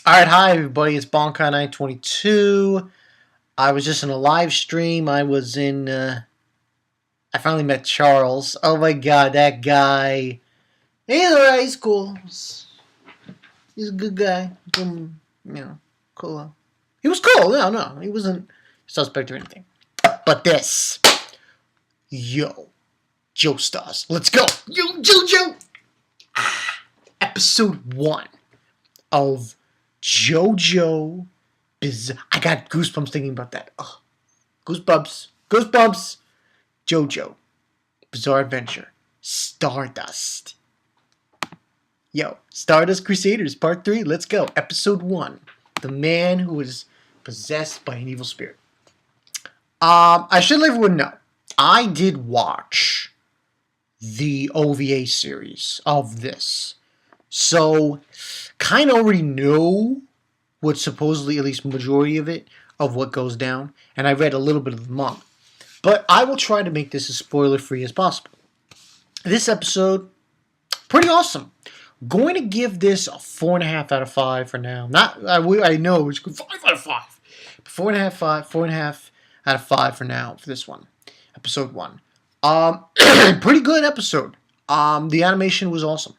Alright, hi everybody, it's Bonkai922. I was just in a live stream. I finally met Charles. Oh my god, that guy. He's alright, he's cool. He's a good guy. Cool. He was cool, no. He wasn't suspect or anything. But this. Yo. JOESTARS. Let's go. Yo, Jojo. Episode 1 of JoJo I got goosebumps thinking about that. Oh, goosebumps. JoJo Bizarre Adventure. Stardust. Yo, Stardust Crusaders Part 3. Let's go. Episode 1. The man who was possessed by an evil spirit. I should let everyone know. I did watch the OVA series of this. So, kind of already know what supposedly, at least majority of it, of what goes down. And I read a little bit of the manga. But I will try to make this as spoiler-free as possible. This episode, pretty awesome. Going to give this a 4.5 out of 5 for now. I know it's 5 out of 5. 4.5 out of 5 for now for this one. Episode 1. Pretty good episode. The animation was awesome.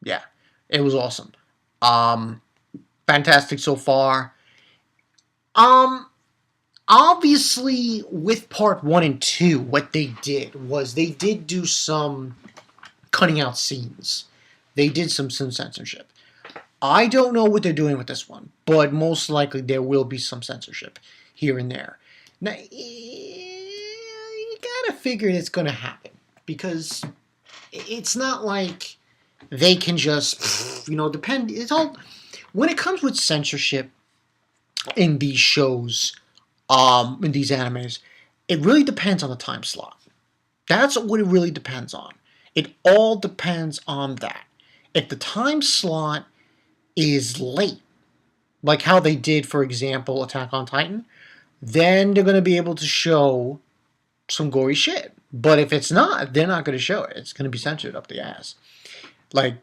Yeah, it was awesome. Fantastic so far. Obviously, with part 1 and 2, what they did was they did do some cutting out scenes. They did some censorship. I don't know what they're doing with this one, but most likely there will be some censorship here and there. Now, you gotta figure it's gonna happen because it's not like they can just, depend. It's all when it comes with censorship in these shows, in these animes, it really depends on the time slot. That's what it really depends on. It all depends on that. If the time slot is late, like how they did, for example, Attack on Titan, then they're going to be able to show some gory shit. But if it's not, they're not going to show it. It's going to be censored up the ass. Like,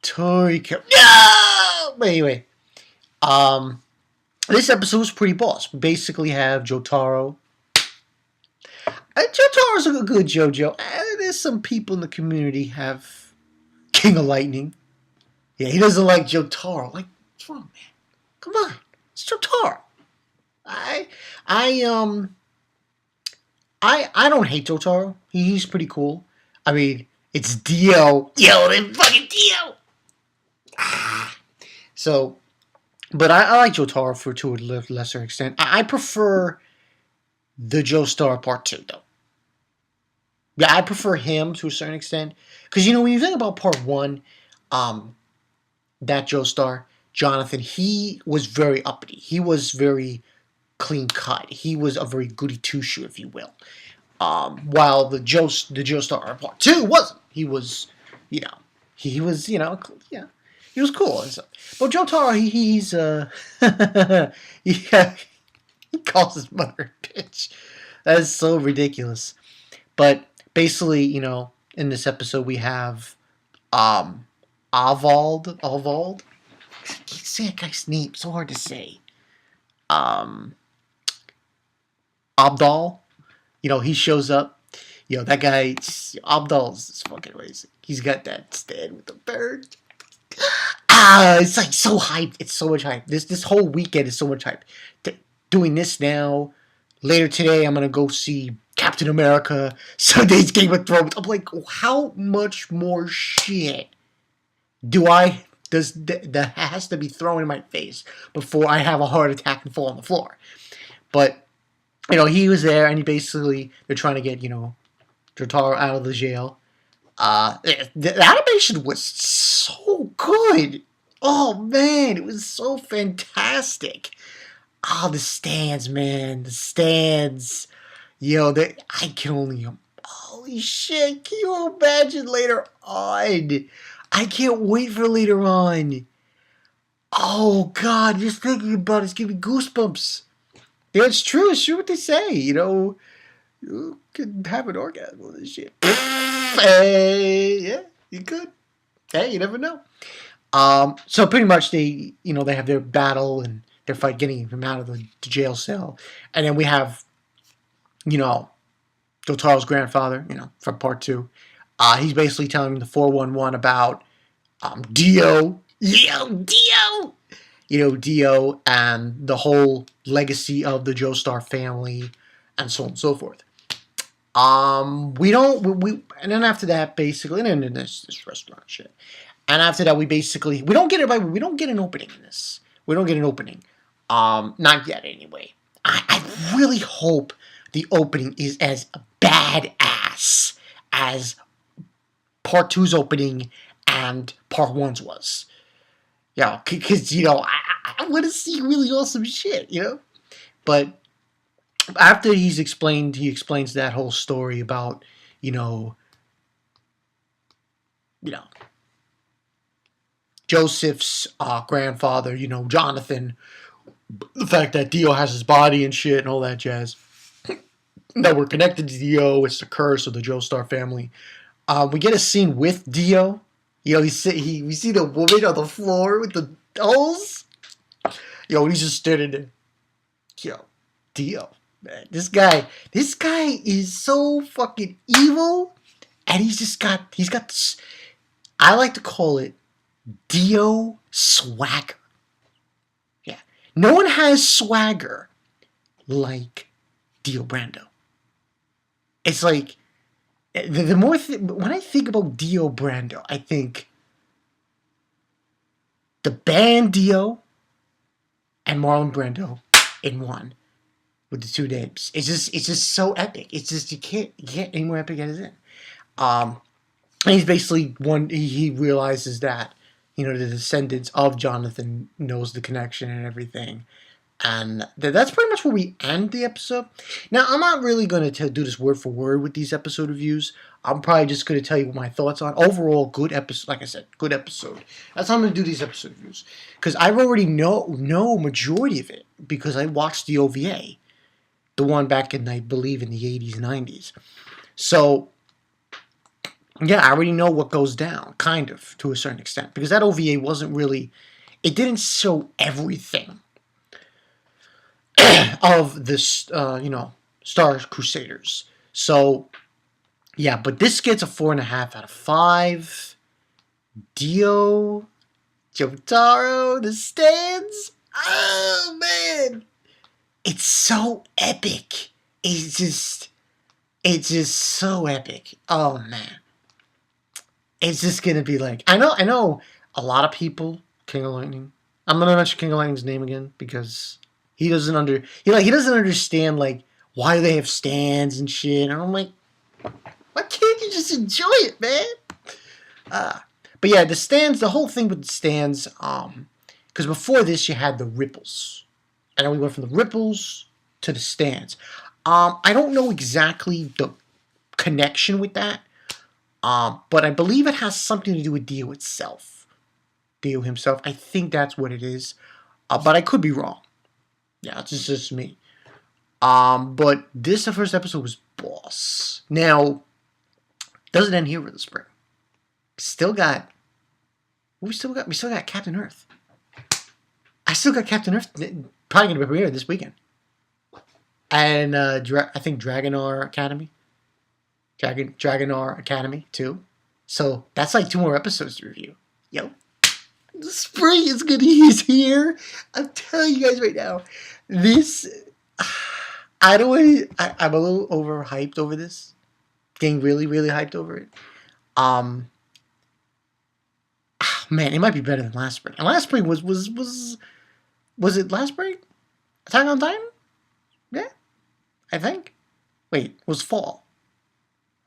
Toriko. No! But anyway, this episode was pretty boss. We basically have JOTARO. JOTARO's a good JoJo. There's some people in the community have King of Lightning. Yeah, he doesn't like JOTARO. Like, what's wrong, man? Come on, it's JOTARO. I don't hate JOTARO. He's pretty cool. I mean, it's Dio. Yo, that fucking Dio. So, but I like JOTARO to a lesser extent. I prefer the Joestar Part 2, though. Yeah, I prefer him to a certain extent. Because, when you think about Part 1, that Joestar, Jonathan, he was very uppity. He was very clean cut. He was a very goody two-shoe, if you will. While the Joestar Part 2 wasn't. He was, he was, yeah, he was cool and stuff. But JOTARO, he calls his mother a bitch. That is so ridiculous. But basically, in this episode we have Alvald. I can't say that guy's name. So hard to say. Abdal. He shows up. That guy, Abdal's fucking amazing. He's got that stand with the bird. It's like so hyped. It's so much hype. This whole weekend is so much hype. Doing this now. Later today, I'm gonna go see Captain America. Sunday's Game of Thrones. I'm like, how much more shit that has to be thrown in my face before I have a heart attack and fall on the floor? But he was there, and they're trying to get Jotaro out of the jail. The animation was so good. Oh man, it was so fantastic. The stands, man. The stands. I can only... Holy shit, can you imagine later on? I can't wait for later on. Oh god, just thinking about it's giving me goosebumps. Yeah, it's true what they say, you could have an orgasm with this shit. Hey, yeah, you could. Hey, you never know. So pretty much they have their battle and their fight getting him out of the jail cell, and then we have you know Jotaro's grandfather, from part two. He's basically telling him the 411 about Dio. Dio. Dio and the whole legacy of the Joestar family, and so on and so forth. We and then after that, basically, and then this restaurant shit. And after that, we don't get it right. We don't get an opening in this. We don't get an opening. Not yet, anyway. I really hope the opening is as badass as part two's opening and part one's was. Because I want to see really awesome shit. But after he explains that whole story about Joseph's grandfather, Jonathan, the fact that Dio has his body and shit and all that jazz, that we're connected to Dio, it's the curse of the Joestar family. We get a scene with Dio. We see the woman on the floor with the dolls. He's just standing there. Dio, man, this guy is so fucking evil, and he's got this, I like to call it Dio swagger. Yeah, no one has swagger like Dio Brando. It's like the more when I think about Dio Brando, I think the band Dio and Marlon Brando in one with the two names. It's just so epic. It's just you can't get any more epic as it. And he's basically he realizes that the descendants of Jonathan knows the connection and everything. And that's pretty much where we end the episode. Now, I'm not really going to do this word for word with these episode reviews. I'm probably just going to tell you what my thoughts on. Overall, good episode. Like I said, good episode. That's how I'm going to do these episode reviews. Because I already know majority of it. Because I watched the OVA. The one back in, I believe, in the 80s, 90s. So, yeah, I already know what goes down. Kind of, to a certain extent. Because that OVA wasn't really... It didn't show everything of this, Stardust Crusaders. So, yeah, but this gets a 4.5 out of 5. Dio, JOTARO, the stands. Oh, man. It's so epic. It's just so epic. Oh, man. It's just going to be like, I know a lot of people, King of Lightning. I'm going to mention King of Lightning's name again because... He doesn't understand like why they have stands and shit. And I'm like, why can't you just enjoy it, man? But yeah, the stands, the whole thing with the stands, because before this you had the ripples, and then we went from the ripples to the stands. I don't know exactly the connection with that, but I believe it has something to do with Dio itself, Dio himself. I think that's what it is, but I could be wrong. Yeah, it's just me. But the first episode was boss. Now, doesn't end here with the spring. We still got Captain Earth. I still got Captain Earth. Probably gonna premiere this weekend. And I think Dragonar Academy. Dragonar Academy too. So that's like 2 more episodes to review. Yo. The spring is here. I'm telling you guys right now. I'm a little overhyped over this. Getting really, really hyped over it. Man, it might be better than last spring. And last spring was it last spring? Attack on Titan? Yeah, I think. Wait, was fall?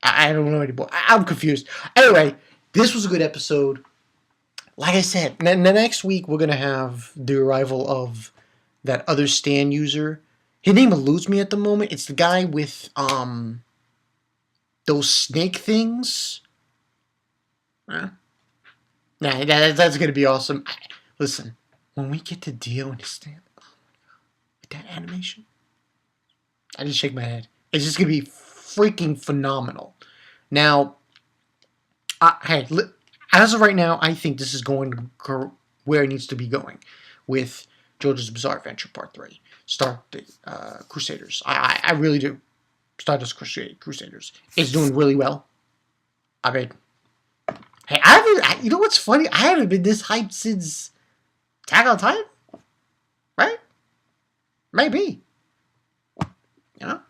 I don't know anymore. I'm confused. Anyway, this was a good episode. Like I said, the next week we're going to have the arrival of that other stand user. His name eludes me at the moment. It's the guy with those snake things. Nah, that's going to be awesome. Listen, when we get to Dio and his stand, oh my God, with that animation, I just shake my head. It's just going to be freaking phenomenal. Now, hey, as of right now, I think this is going to go where it needs to be going with JoJo's Bizarre Adventure Part 3. Crusaders. I really do. Stardust Crusaders is doing really well. I mean, hey, you know what's funny? I haven't been this hyped since Attack on Titan, right? Maybe, you know.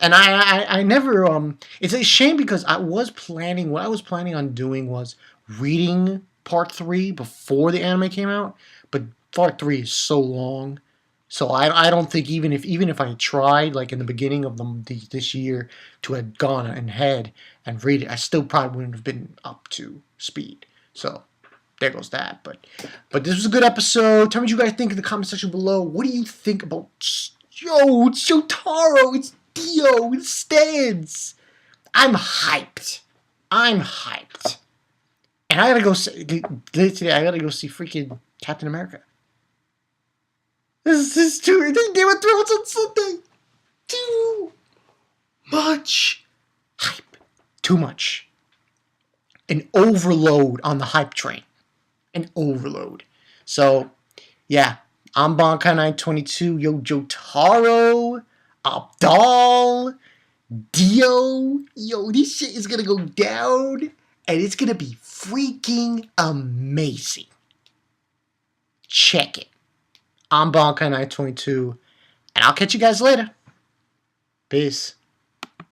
And I never It's a shame because what I was planning on doing was reading Part 3 before the anime came out, but Part 3 is so long. So I don't think even if I tried like in the beginning of this year to have gone ahead and read it, I still probably wouldn't have been up to speed. So there goes that. But this was a good episode. Tell me what you guys think in the comment section below. What do you think about it's JOTARO, it's Dio, it stands. I'm hyped. And I gotta go see today. I gotta go see freaking Captain America. This is too. Game of Thrones on Sunday. Too much hype. Too much. An overload on the hype train. An overload. So, yeah. I'm Bonkai922. Yo, JOTARO. Abdal. Dio. Yo, this shit is gonna go down. And it's gonna be freaking amazing. Check it. I'm Bonkai922, and I'll catch you guys later. Peace.